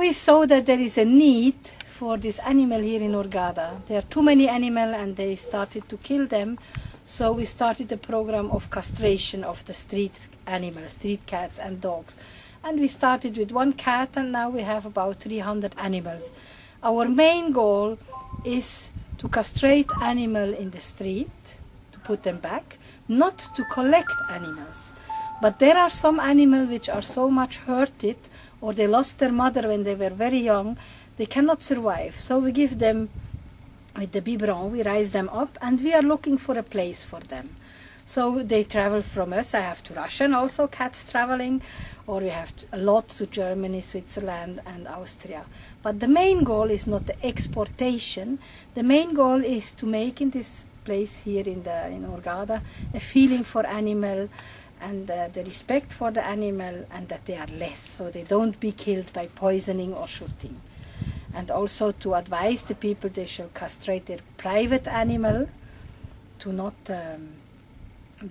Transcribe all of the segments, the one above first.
we saw that there is a need for this animal here in Hurghada. There are too many animals and they started to kill them. So we started a program of castration of the street animals, street cats and dogs. And we started with 1 cat and now we have about 300 animals. Our main goal is to castrate animals in the street, to put them back, not to collect animals. But there are some animals which are so much hurted or they lost their mother when they were very young, they cannot survive. So we give them, with the biberon, we raise them up and we are looking for a place for them. So they travel from us. I have to Russian also, cats traveling, or we have a lot to Germany, Switzerland and Austria. But the main goal is not the exportation. The main goal is to make in this place here in Hurghada a feeling for animal and the respect for the animal, and that they are less, so they don't be killed by poisoning or shooting. And also to advise the people they shall castrate their private animal, to not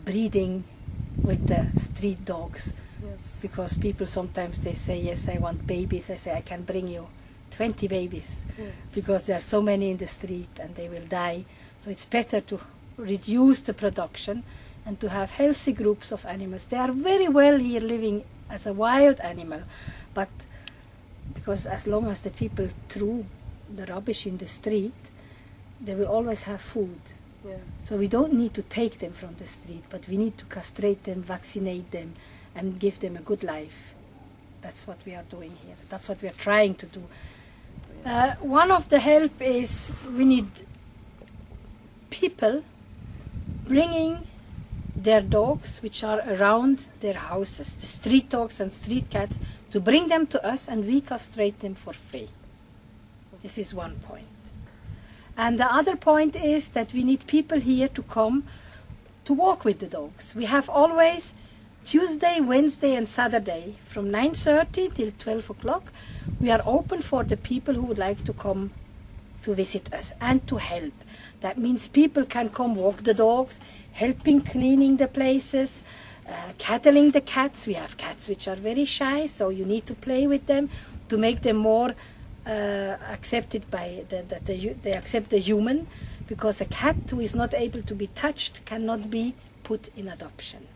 breeding with the street dogs. Yes. Because people sometimes they say, yes, I want babies. I say, I can bring you 20 babies. Yes. Because there are so many in the street and they will die. So it's better to reduce the production and to have healthy groups of animals. They are very well here living as a wild animal, but because as long as the people throw the rubbish in the street, they will always have food. Yeah. So we don't need to take them from the street, but we need to castrate them, vaccinate them, and give them a good life. That's what we are doing here. That's what we are trying to do. One of the help is we need people bringing their dogs which are around their houses, the street dogs and street cats, to bring them to us and we castrate them for free. This is one point. And the other point is that we need people here to come to walk with the dogs. We have always Tuesday, Wednesday and Saturday from 9:30 till 12 o'clock. We are open for the people who would like to come to visit us and to help. That means people can come walk the dogs, helping cleaning the places, cattling the cats. We have cats which are very shy, so you need to play with them to make them more accepted by they accept the human, because a cat who is not able to be touched cannot be put in adoption.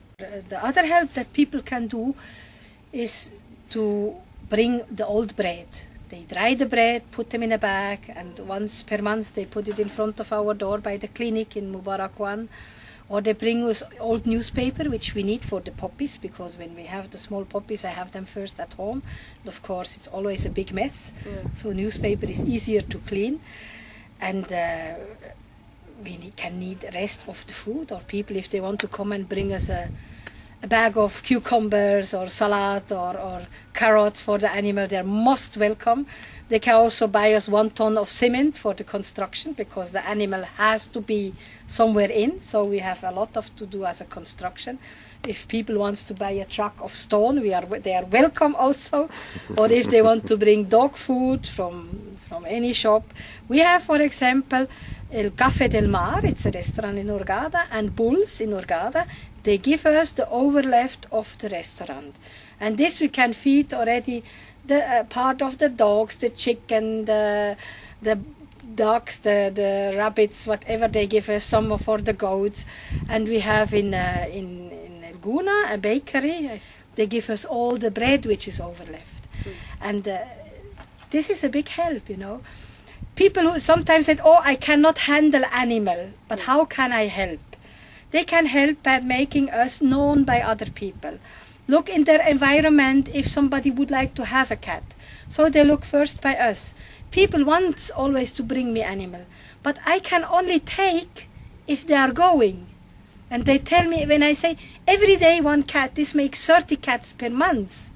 The other help that people can do is to bring the old bread. They dry the bread, put them in a bag, and once per month they put it in front of our door by the clinic in Mubarak 1. Or they bring us old newspaper, which we need for the puppies, because when we have the small puppies, I have them first at home. And of course, it's always a big mess. Yeah. So newspaper is easier to clean. And we can need the rest of the food, or people, if they want to come and bring us a bag of cucumbers or salad or carrots for the animal, they're most welcome. They can also buy us 1 ton of cement for the construction, because the animal has to be somewhere in, so we have a lot of to do as a construction. If people want to buy a truck of stone, they are welcome also. Or if they want to bring dog food from any shop. We have, for example, El Café del Mar, it's a restaurant in Hurghada, and Bulls in Hurghada. They give us the overleft of the restaurant. And this we can feed already the part of the dogs, the chicken, the ducks, the rabbits, whatever they give us, some for the goats. And we have in El Guna, a bakery, they give us all the bread which is overleft. And this is a big help, you know. People who sometimes said, oh, I cannot handle animal, but how can I help? They can help by making us known by other people. Look in their environment if somebody would like to have a cat. So they look first by us. People want always to bring me animal, but I can only take if they are going. And they tell me, when I say every day 1 cat, this makes 30 cats per month.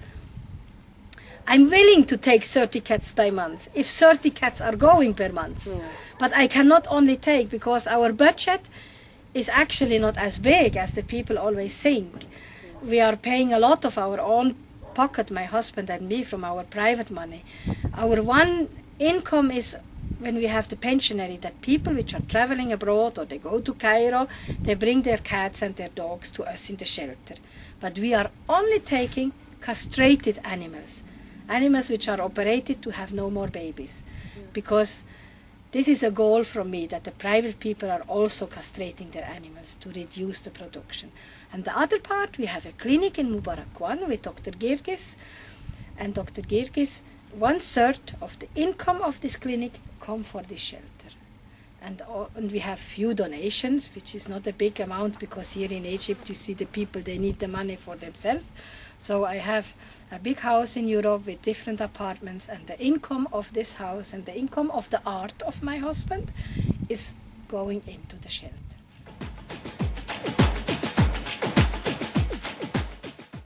I'm willing to take 30 cats by month if 30 cats are going per month. Yeah. But I cannot only take, because our budget is actually not as big as the people always think. We are paying a lot of our own pocket, my husband and me, from our private money. Our one income is when we have the pensionary, that people which are traveling abroad or they go to Cairo, they bring their cats and their dogs to us in the shelter. But we are only taking castrated animals. animals which are operated to have no more babies, because this is a goal from me, that the private people are also castrating their animals to reduce the production. And the other part, we have a clinic in Mubarak 1 with Dr. Girgis, and Dr. Girgis, 1/3 of the income of this clinic come for this shelter. And we have few donations, which is not a big amount, because here in Egypt you see the people, they need the money for themselves. So I have a big house in Europe with different apartments, and the income of this house and the income of the art of my husband is going into the shelter.